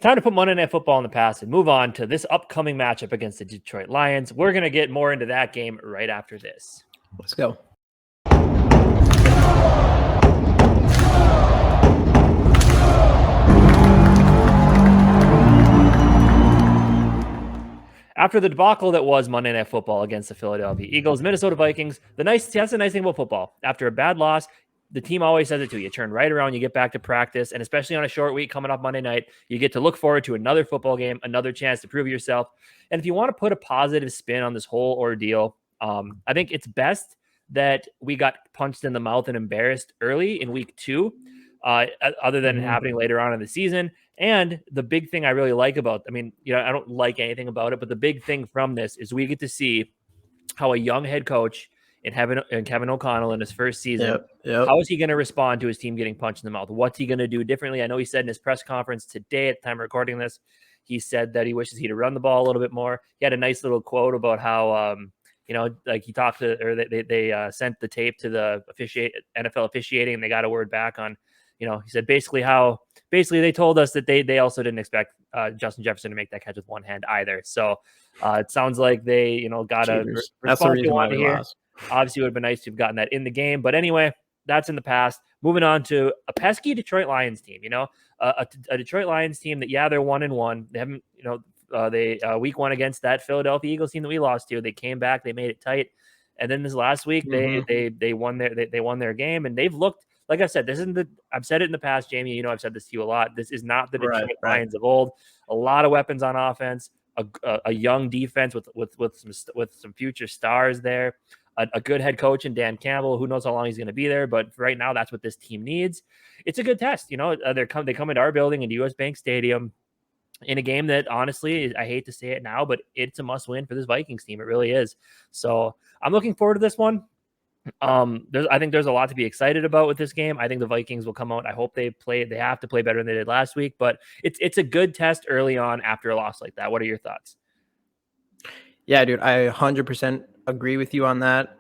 Time to put Monday Night Football in the past and move on to this upcoming matchup against the Detroit Lions. We're going to get more into that game right after this. Let's go. After the debacle that was Monday Night Football against the Philadelphia Eagles, Minnesota Vikings, that's the nice thing about football. After a bad loss, the team always says it to you. You turn right around, you get back to practice, and especially on a short week coming up Monday night, you get to look forward to another football game, another chance to prove yourself. And if you want to put a positive spin on this whole ordeal, I think it's best that we got punched in the mouth and embarrassed early in week 2, other than happening later on in the season. And the big thing I really like about, I don't like anything about it, but the big thing from this is we get to see how a young head coach in Kevin O'Connell in his first season, how is he going to respond to his team getting punched in the mouth? What's he going to do differently? I know he said in his press conference today at the time of recording this, he said that he wishes he'd run the ball a little bit more. He had a nice little quote about how, like he talked to, or they sent the tape to the NFL officiating, and they got a word back on, he said basically they told us that they also didn't expect Justin Jefferson to make that catch with one hand either. So it sounds like they, got a response they wanted to hear. Obviously, it would have been nice to have gotten that in the game. But anyway, that's in the past. Moving on to a pesky Detroit Lions team, a Detroit Lions team that, they're 1-1. They haven't, they week 1 against that Philadelphia Eagles team that we lost to. They came back, they made it tight. And then this last week, they won their game, and they've looked, like I said, I've said it in the past, Jamie, I've said this to you a lot. This is not the Detroit Lions of old. A lot of weapons on offense, a young defense with some future stars there. A good head coach in Dan Campbell. Who knows how long he's going to be there, but right now that's what this team needs. It's a good test. They come into our building in US Bank Stadium in a game that, honestly, I hate to say it now, but it's a must win for this Vikings team. It really is. So I'm looking forward to this one. I think there's a lot to be excited about with this game. I think the Vikings will come out. I hope they have to play better than they did last week, but it's a good test early on after a loss like that. What are your thoughts? Yeah, dude, I 100% agree with you on that.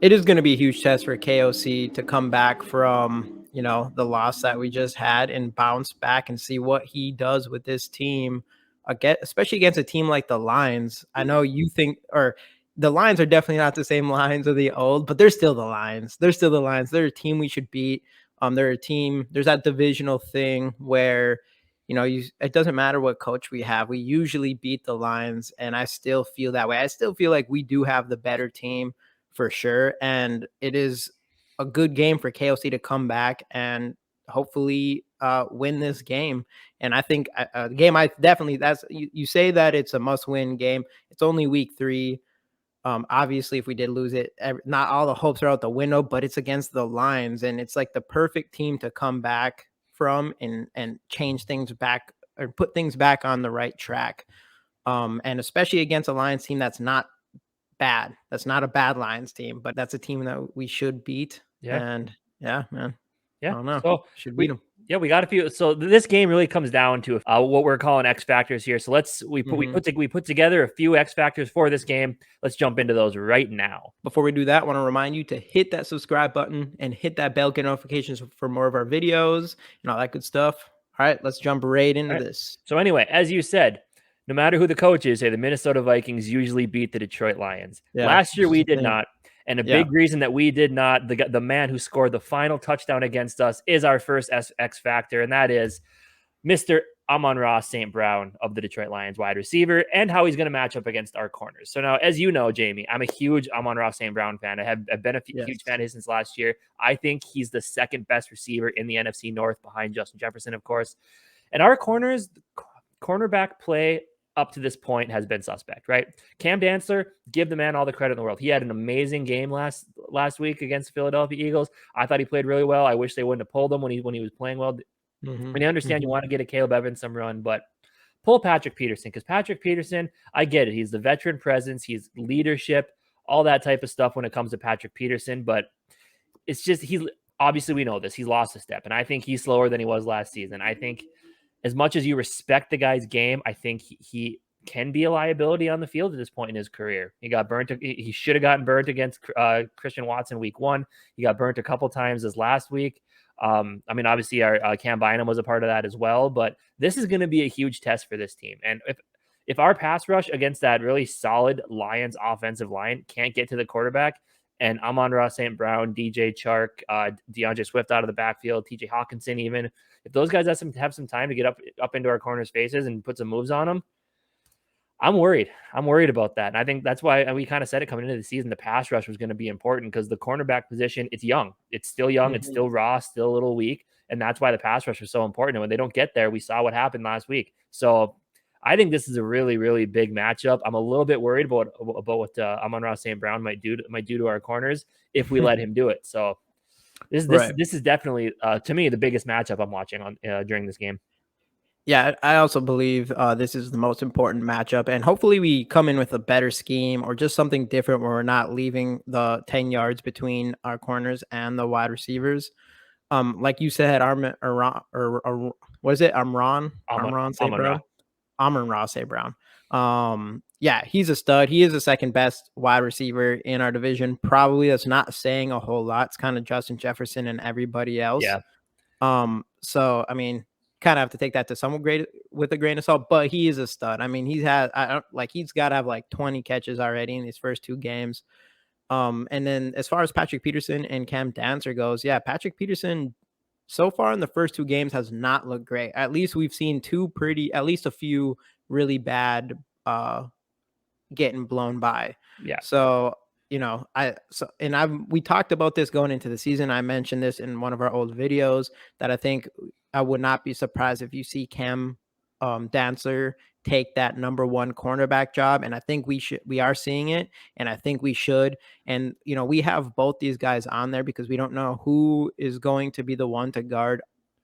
It is going to be a huge test for KOC to come back from, the loss that we just had and bounce back and see what he does with this team, especially against a team like the Lions. I know you think, or the Lions are definitely not the same Lions of the old, but they're still the Lions. They're still the Lions. They're a team we should beat. They're a team. There's that divisional thing where, it doesn't matter what coach we have. We usually beat the Lions, and I still feel that way. I still feel like we do have the better team for sure, and it is a good game for KOC to come back and hopefully win this game. And I think a game you say that it's a must-win game. It's only week 3. Obviously, if we did lose it, not all the hopes are out the window, but it's against the Lions, and it's like the perfect team to come back from and change things back or put things back on the right track. And especially against a Lions team that's not bad. That's not a bad Lions team, but that's a team that we should beat. Yeah. And yeah, man. Yeah. I don't know. So should beat them. Yeah, we got a few. So this game really comes down to what we're calling X factors here. So we put together a few X factors for this game. Let's jump into those right now. Before we do that, I want to remind you to hit that subscribe button and hit that bell, get notifications for more of our videos and all that good stuff. All right, let's jump right into this. So anyway, as you said, no matter who the coach is, the Minnesota Vikings usually beat the Detroit Lions. Yeah, last year we did not. And a big reason that we did not, the man who scored the final touchdown against us is our first X factor, and that is Mr. Amon-Ra St. Brown of the Detroit Lions wide receiver, and how he's going to match up against our corners. So now, as you know, Jamie, I'm a huge Amon-Ra St. Brown fan. I've been a huge fan of his since last year. I think he's the second best receiver in the NFC North behind Justin Jefferson, of course. And our cornerback play up to this point has been suspect, right? Cam Dantzler, give the man all the credit in the world. He had an amazing game last week against the Philadelphia Eagles. I thought he played really well. I wish they wouldn't have pulled him when he was playing well. I understand you want to get a Caleb Evans some run, but pull Patrick Peterson, because Patrick Peterson, I get it. He's the veteran presence. He's leadership, all that type of stuff when it comes to Patrick Peterson. But it's just, obviously we know this. He's lost a step, and I think he's slower than he was last season. I think as much as you respect the guy's game, I think he can be a liability on the field at this point in his career. He got burnt. He should have gotten burnt against Christian Watson week 1. He got burnt a couple times this last week. I mean, obviously, our Cam Bynum was a part of that as well, but this is going to be a huge test for this team. And if our pass rush against that really solid Lions offensive line can't get to the quarterback, and Amon-Ra St. Brown, DJ Chark, DeAndre Swift out of the backfield, TJ Hawkinson, even if those guys have some time to get up into our corners' faces and put some moves on them, I'm worried. I'm worried about that. And I think that's why we kind of said it coming into the season, the pass rush was going to be important because the cornerback position, it's young. It's still young. It's still raw, still a little weak. And that's why the pass rush was so important. And when they don't get there, we saw what happened last week. So I think this is a really, really big matchup. I'm a little bit worried about what Amon-Ra St. Brown might do to our corners if we let him do it. So this is definitely to me the biggest matchup I'm watching on during this game. Yeah, I also believe this is the most important matchup, and hopefully we come in with a better scheme or just something different where we're not leaving the 10 yards between our corners and the wide receivers. Like you said, what is it? Amon-Ra St. Brown. Amon-Ra St. Brown. Yeah, he's a stud. He is the second best wide receiver in our division. Probably that's not saying a whole lot. It's kind of Justin Jefferson and everybody else. Yeah. So I mean, kind of have to take that to some with a grain of salt, but he is a stud. I mean, he's got to have like 20 catches already in his first 2 games. And then as far as Patrick Peterson and Cam Dancer goes, yeah, Patrick Peterson so far in the first 2 games has not looked great. At least we've seen at least a few really bad getting blown by. Yeah. So, we talked about this going into the season. I mentioned this in one of our old videos that I think I would not be surprised if you see Cam Dancer take that number 1 cornerback job. And I think we are seeing it, and I think we should. And, we have both these guys on there because we don't know who is going to be the one to guard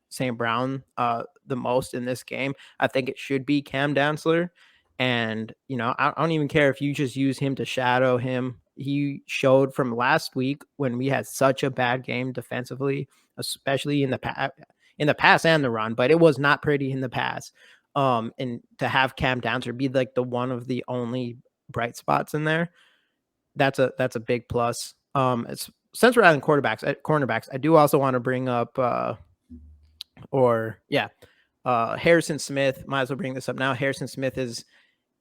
St. Brown the most in this game. I think it should be Cam Dancer. And, I don't even care if you just use him to shadow him. He showed from last week when we had such a bad game defensively, especially in the pass and the run, but it was not pretty in the pass. And to have Cam Dancer be like the one of the only bright spots in there, that's a big plus. Since we're adding cornerbacks, I do also want to bring up Harrison Smith. Might as well bring this up now. Harrison Smith is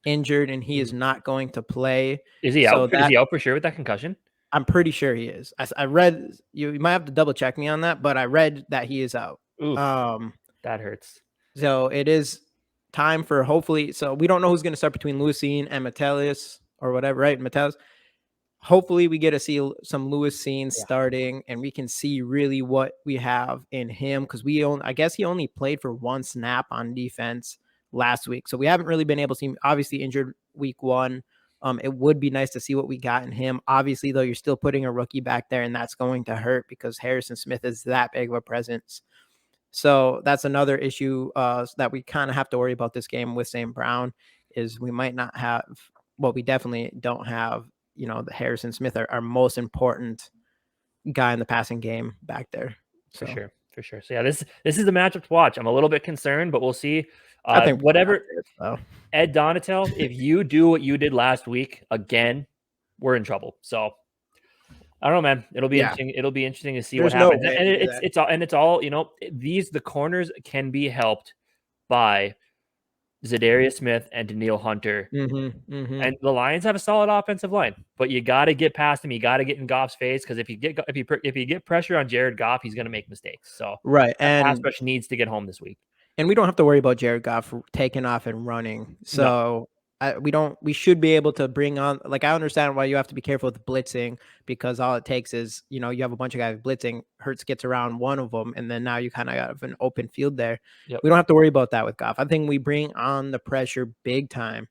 injured and he is not going to play. Is he out? Is he out for sure with that concussion? I'm pretty sure he is. I read, you might have to double check me on that, but I read that he is out. Oof, that hurts. So it is time for hopefully. So we don't know who's going to start between Lewisine and Metellus or whatever, right? Metellus. Hopefully we get to see some Lewisine starting, and we can see really what we have in him because I guess he only played for 1 snap on defense last week. So we haven't really been able to see him, obviously injured week 1. It would be nice to see what we got in him. Obviously, though, you're still putting a rookie back there, and that's going to hurt because Harrison Smith is that big of a presence. So that's another issue that we kind of have to worry about this game with St. Brown is we might not have, well, we definitely don't have, the Harrison Smith, our most important guy in the passing game back there. So. For sure. So yeah, this is the matchup to watch. I'm a little bit concerned, but we'll see. I think whatever. Ed Donatel, if you do what you did last week again, we're in trouble. So I don't know, man. It'll be interesting. It'll be interesting to see what happens. And it's all the corners can be helped by Zadarius Smith and Daniil Hunter. And the Lions have a solid offensive line, but you got to get past him. You got to get in Goff's face because if you get pressure on Jared Goff, he's going to make mistakes. So right, and pass rush needs to get home this week. And we don't have to worry about Jared Goff taking off and running. So we should be able to bring on, like, I understand why you have to be careful with blitzing because all it takes is, you have a bunch of guys blitzing. Hurts gets around one of them, and then now you kind of have an open field there. Yep. We don't have to worry about that with Goff. I think we bring on the pressure big time.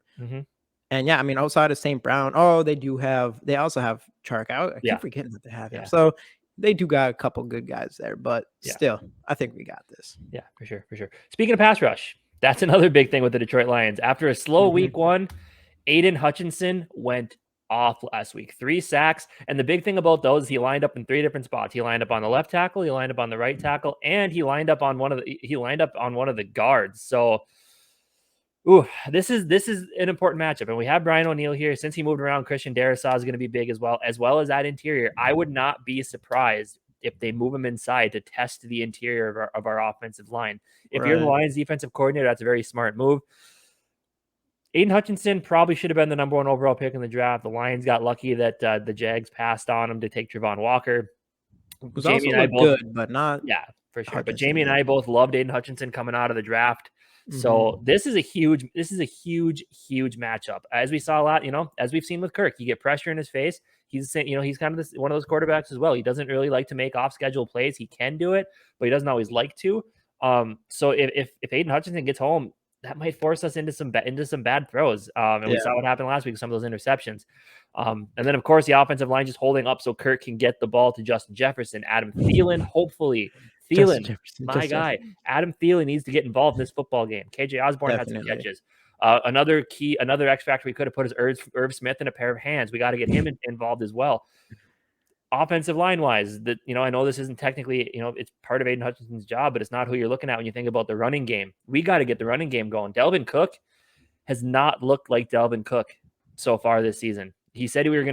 And yeah, I mean, outside of St. Brown, they also have Chark out. I keep forgetting that they have him. So they do got a couple good guys there, but still, I think we got this. Yeah, for sure. Speaking of pass rush, that's another big thing with the Detroit Lions. After a slow week 1, Aiden Hutchinson went off last week. 3 sacks. And the big thing about those, he lined up in 3 different spots. He lined up on the left tackle, he lined up on the right tackle, and he lined up on one of the guards. So this is an important matchup. And we have Brian O'Neill here. Since he moved around, Christian Darrisaw is going to be big as well as that interior. I would not be surprised if they move him inside to test the interior of our offensive line. If you're the Right. Lions defensive coordinator, that's a very smart move. Aiden Hutchinson probably should have been the number 1 overall pick in the draft. The Lions got lucky that the Jags passed on him to take Trevon Walker. Who's Jamie also and I looked both, good, but not yeah, for sure. But Hutchinson Jamie and good. I both loved Aiden Hutchinson coming out of the draft. So Mhm. this is a huge matchup. As we saw a lot, as we've seen with Kirk, you get pressure in his face. He's he's kind of one of those quarterbacks as well. He doesn't really like to make off schedule plays. He can do it, but he doesn't always like to. So if Aiden Hutchinson gets home, that might force us into some bad throws. And we Yeah. saw what happened last week with some of those interceptions. And then of course the offensive line just holding up so Kirk can get the ball to Justin Jefferson, Adam Thielen, hopefully. Justin Thielen, Jefferson. my guy. Adam Thielen needs to get involved in this football game. KJ Osborne had some Definitely. catches. Another X factor we could have put is Irv Smith in a pair of hands. We got to get him involved as well. Offensive line wise, that I know this isn't technically, it's part of Aiden Hutchinson's job, but it's not who you're looking at when you think about the running game. We got to get the running game going. Delvin Cook has not looked like Delvin Cook so far this season. He said we were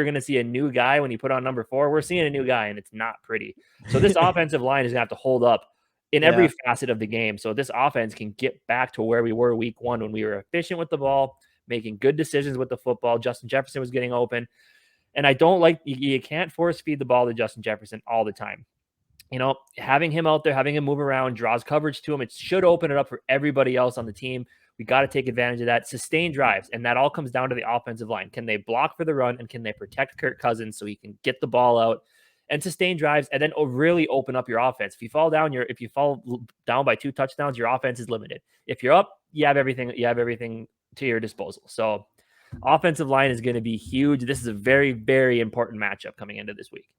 gonna see a new guy when he put on number 4. We're seeing a new guy, and it's not pretty. So this offensive line is gonna have to hold up in every Yeah. facet of the game. So this offense can get back to where we were week 1 when we were efficient with the ball, making good decisions with the football. Justin Jefferson was getting open. And I don't like you can't force feed the ball to Justin Jefferson all the time. Having him out there, having him move around, draws coverage to him. It should open it up for everybody else on the team. We got to take advantage of that. Sustain drives, and that all comes down to the offensive line. Can they block for the run, and can they protect Kirk Cousins so he can get the ball out and sustain drives, and then really open up your offense? If you fall down by 2 touchdowns, your offense is limited. If you're up, you have everything to your disposal. So offensive line is going to be huge. This is a very, very important matchup coming into this week.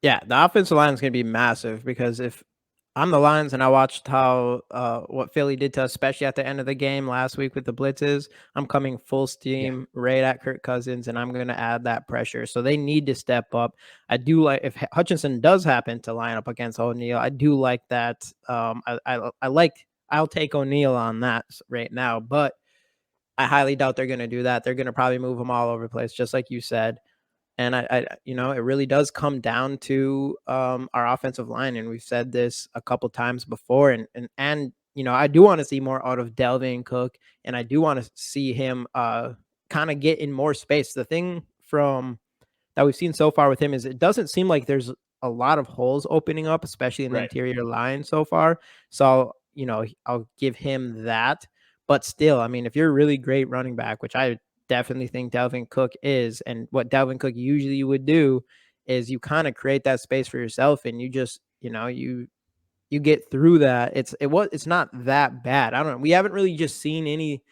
Yeah, the offensive line is going to be massive because if I'm the Lions and I watched how what Philly did to us, especially at the end of the game last week with the blitzes, I'm coming full Yeah. steam right at Kirk Cousins, and I'm going to add that pressure. So they need to step up. I do like if Hutchinson does happen to line up against O'Neal, I do like that. I'll take O'Neal on that right now, but I highly doubt they're going to do that. They're going to probably move him all over the place, just like you said. And it really does come down to our offensive line, and we've said this a couple times before. And I do want to see more out of Delvin Cook, and I do want to see him kind of get in more space. The thing from that we've seen so far with him is it doesn't seem like there's a lot of holes opening up, especially in the Right. interior line so far. So, I'll give him that. But still, I mean, if you're a really great running back, which I definitely think Delvin Cook is, and what Delvin Cook usually would do is you kind of create that space for yourself and you just, you get through that. It's not that bad. I don't know. We haven't really just seen any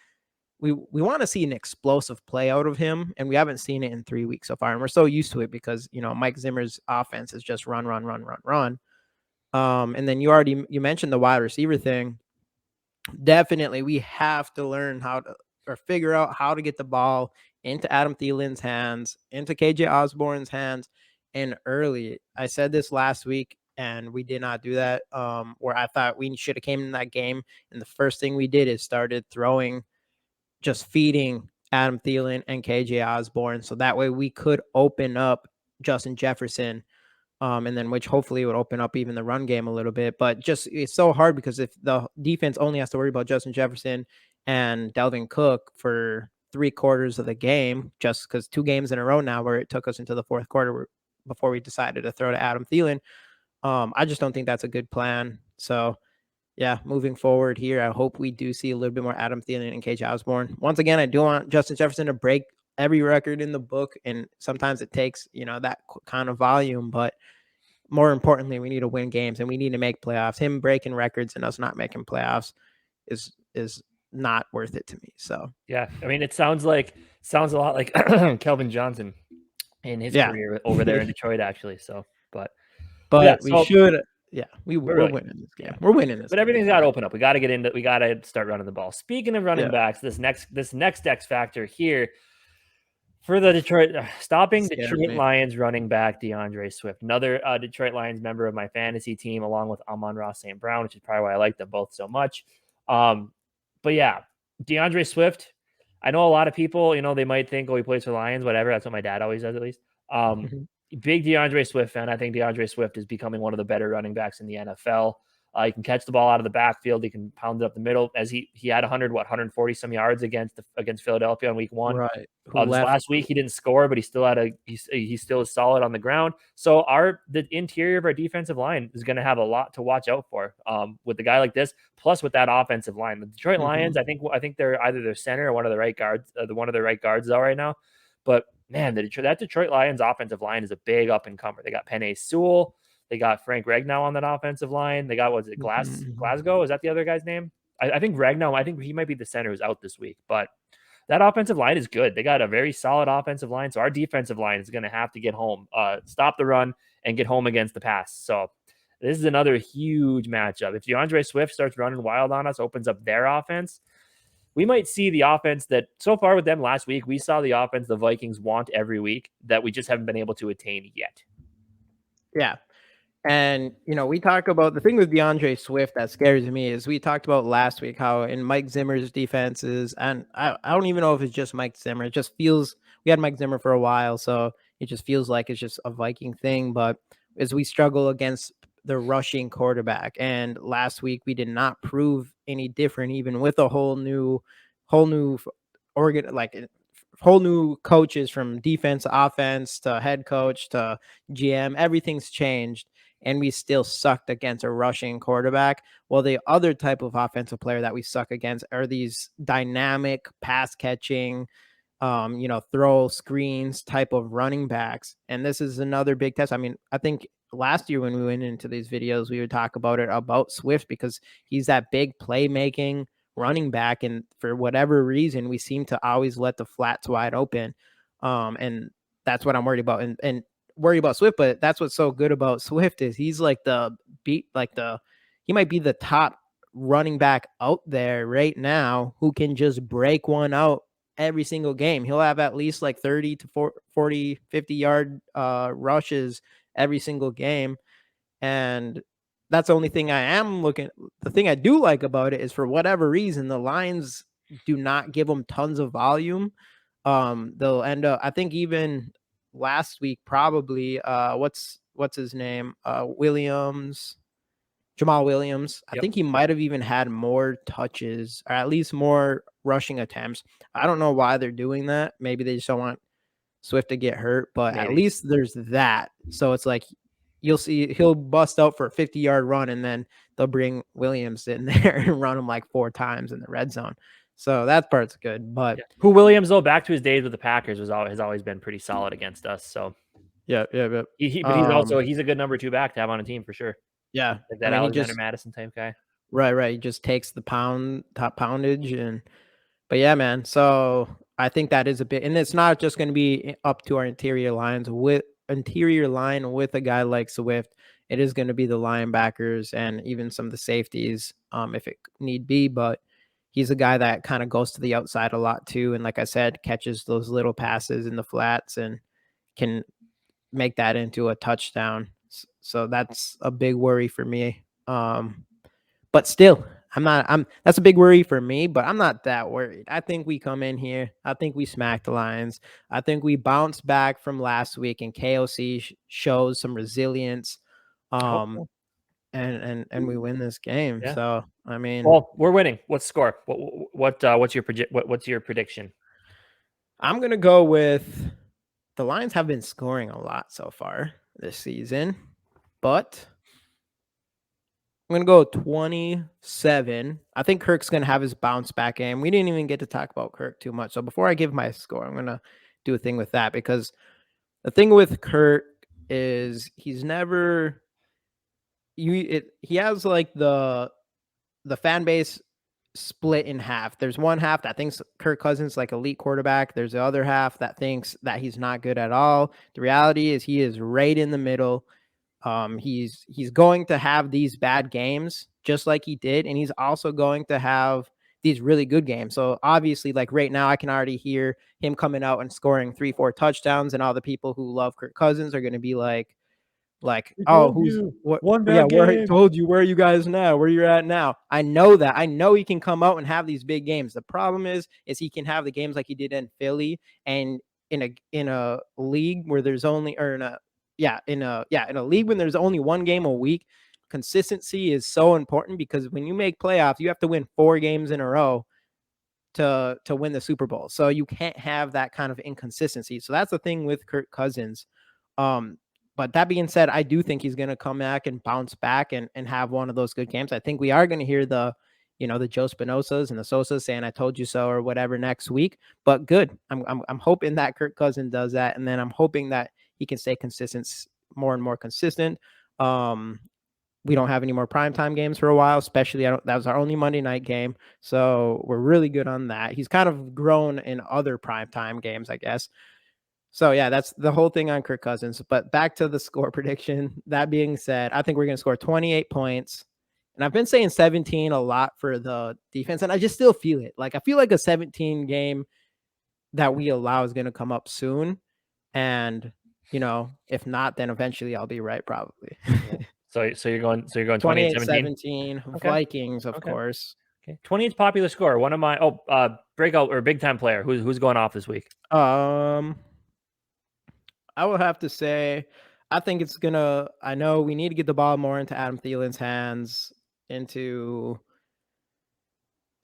we want to see an explosive play out of him, and we haven't seen it in 3 weeks so far. And we're so used to it because Mike Zimmer's offense is just run, run, run, run, run. And then you mentioned the wide receiver thing. Definitely, we have to learn how to or figure out how to get the ball into Adam Thielen's hands, into KJ Osborne's hands, and early. I said this last week, and we did not do that. Where I thought we should have came in that game, and the first thing we did is started throwing just feeding Adam Thielen and KJ Osborne. So that way we could open up Justin Jefferson, and then which hopefully would open up even the run game a little bit. But just it's so hard because if the defense only has to worry about Justin Jefferson and Delvin Cook for 3/4 of the game, just because 2 games in a row now where it took us into the 4th quarter before we decided to throw to Adam Thielen, I just don't think that's a good plan. So yeah, moving forward here, I hope we do see a little bit more Adam Thielen and KJ Osborne. Once again, I do want Justin Jefferson to break every record in the book, and sometimes it takes that kind of volume. But more importantly, we need to win games and we need to make playoffs. Him breaking records and us not making playoffs is not worth it to me. So Yeah, I mean, it sounds a lot like Kelvin Johnson in his yeah, career over there in Detroit, actually. So, but yeah, but we so should. Yeah, we're we're really winning this yeah. game. We're winning this But game. everything's got to open up. We got to get into. We got to start running the ball. Speaking of running Yeah, backs, this next X factor here for the stopping scares Detroit me. Lions running back DeAndre Swift, another Detroit Lions member of my fantasy team, along with Amon-Ra St. Brown, which is probably why I like them both so much. But yeah, DeAndre Swift. I know a lot of people, they might think, oh, he plays for the Lions, whatever. That's what my dad always says, at least. big DeAndre Swift fan. I think DeAndre Swift is becoming one of the better running backs in the NFL. He can catch the ball out of the backfield. He can pound it up the middle. As he had 140 some yards against Philadelphia in week 1. Right. Who This left? last week he didn't score, but he still is solid on the ground. So the interior of our defensive line is going to have a lot to watch out for with a guy like this. Plus with that offensive line, the Detroit Lions, I think they're either their center or one of the right guards, though right now. But man, that Detroit Lions offensive line is a big up and comer. They got Penei Sewell. They got Frank Ragnow on that offensive line. They got, Glasgow? Is that the other guy's name? I think Ragnow, I think he might be the center who's out this week. But that offensive line is good. They got a very solid offensive line. So our defensive line is going to have to get home, stop the run, and get home against the pass. So this is another huge matchup. If DeAndre Swift starts running wild on us, opens up their offense, we might see the offense that so far with them last week, we saw the offense the Vikings want every week that we just haven't been able to attain yet. Yeah. And, we talk about the thing with DeAndre Swift that scares me is we talked about last week how in Mike Zimmer's defenses, and I don't even know if it's just Mike Zimmer. It just feels we had Mike Zimmer for a while, so it just feels like it's just a Viking thing. But as we struggle against the rushing quarterback, and last week we did not prove any different, even with a whole new whole new coaches from defense, offense to head coach to GM. Everything's changed. And we still sucked against a rushing quarterback. Well, the other type of offensive player that we suck against are these dynamic pass catching, throw screens type of running backs. And this is another big test. I mean, I think last year when we went into these videos, we would talk about Swift because he's that big playmaking running back. And for whatever reason, we seem to always let the flats wide open. And that's what I'm worried about. And worry about Swift, but that's what's so good about Swift is he's like he might be the top running back out there right now who can just break one out every single game. He'll have at least like 30 to 40, 50 yard rushes every single game. And that's the only thing the thing I do like about it is for whatever reason, the Lions do not give them tons of volume. They'll end up, I think even last week, probably what's his name? Jamal Williams. I think he might have even had more touches or at least more rushing attempts. I don't know why they're doing that. Maybe they just don't want Swift to get hurt, but at least there's that. So it's like you'll see he'll bust out for a 50-yard run and then they'll bring Williams in there and run him like 4 times in the red zone. So that part's good. But who Williams, though, back to his days with the Packers, has always been pretty solid against us. So yeah. But he's a good number 2 back to have on a team for sure. Yeah, like that Alexander Madison type guy. Right. He just takes the top poundage, but yeah, man. So I think that is a bit, and it's not just going to be up to our interior line with a guy like Swift. It is going to be the linebackers and even some of the safeties, if it need be. But he's a guy that kind of goes to the outside a lot too, and like I said, catches those little passes in the flats and can make that into a touchdown. So that's a big worry for me. But still, that's a big worry for me, but I'm not that worried. I think we come in here. I think we smack the Lions. I think we bounce back from last week and KOC shows some resilience. And we win this game. Yeah. So, I mean, well, we're winning. What's score? What's your prediction? I'm going to go with the Lions have been scoring a lot so far this season, but I'm going to go 27. I think Kirk's going to have his bounce back game. We didn't even get to talk about Kirk too much. So before I give my score, I'm going to do a thing with that because the thing with Kirk is he's never he has like the fan base split in half. There's one half that thinks Kirk Cousins like elite quarterback. There's the other half that thinks that he's not good at all. The reality is he is right in the middle. He's going to have these bad games just like he did, and he's also going to have these really good games. So obviously, like right now, I can already hear him coming out and scoring 3-4 touchdowns, and all the people who love Kirk Cousins are going to be like, oh, where told you, where are you guys now? Where you're at now? I know that. I know he can come out and have these big games. The problem is he can have the games like he did in Philly and in a league where there's only, or in a league when there's only one game a week, consistency is so important because when you make playoffs, you have to win 4 games in a row to win the Super Bowl. So you can't have that kind of inconsistency. So that's the thing with Kirk Cousins. But that being said, I do think he's going to come back and bounce back and have one of those good games. I think we are going to hear the Joe Spinosas and the Sosas saying "I told you so" or whatever next week. But good, I'm hoping that Kirk Cousins does that, and then I'm hoping that he can stay consistent, more and more consistent. We don't have any more primetime games for a while, especially that was our only Monday night game. So we're really good on that. He's kind of grown in other primetime games, I guess. So yeah, that's the whole thing on Kirk Cousins. But back to the score prediction. That being said, I think we're going to score 28 points. And I've been saying 17 a lot for the defense, and I just still feel it. Like I feel like a 17 game that we allow is going to come up soon. And if not, then eventually I'll be right, probably. So you're going 28 17? 17 Okay. Vikings, of course. Okay. 28 popular score. One of my breakout or big time player. Who's going off this week? I would have to say I think I know we need to get the ball more into Adam Thielen's hands, into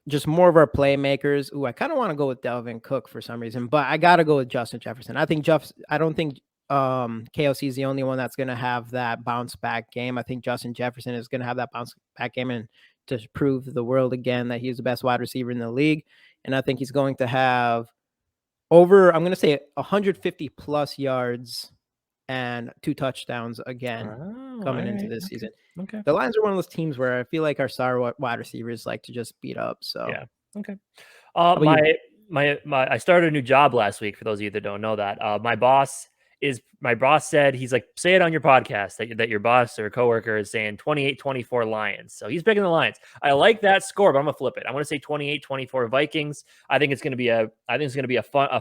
just more of our playmakers. Ooh, I kind of want to go with Delvin Cook for some reason, but I got to go with Justin Jefferson. I don't think KOC is the only one that's going to have that bounce back game. I think Justin Jefferson is going to have that bounce back game and to prove the world again that he's the best wide receiver in the league. And I think he's going to have I'm going to say 150 plus yards and 2 touchdowns again coming into this season. Okay. The Lions are one of those teams where I feel like our star wide receivers like to just beat up. So yeah. Okay. I started a new job last week. For those of you that don't know that, my boss said, he's like, say it on your podcast that your boss or coworker is saying 28-24 Lions. So he's picking the Lions. I like that score, but I'm gonna flip it. I want to say 28-24 Vikings. I think it's gonna be a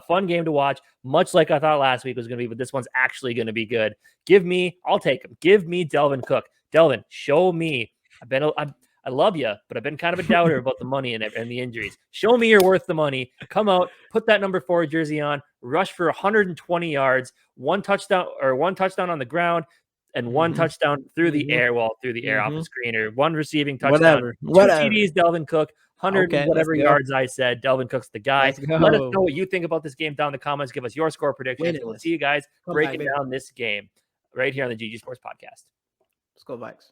fun game to watch, much like I thought last week was gonna be, but this one's actually gonna be good. I'll take him. Give me Delvin Cook. Delvin, show me. I love you, but I've been kind of a doubter about the money and the injuries. Show me you're worth the money. Come out, put that number 4 jersey on, rush for 120 yards, one touchdown on the ground, and one touchdown through the air, off the screen, or one receiving touchdown. Whatever. 2 TDs, Delvin Cook, 100 whatever yards I said. Delvin Cook's the guy. Let us know what you think about this game down in the comments. Give us your score predictions. We'll see you guys breaking down this game right here on the GG Sports Podcast. Let's go Vikes.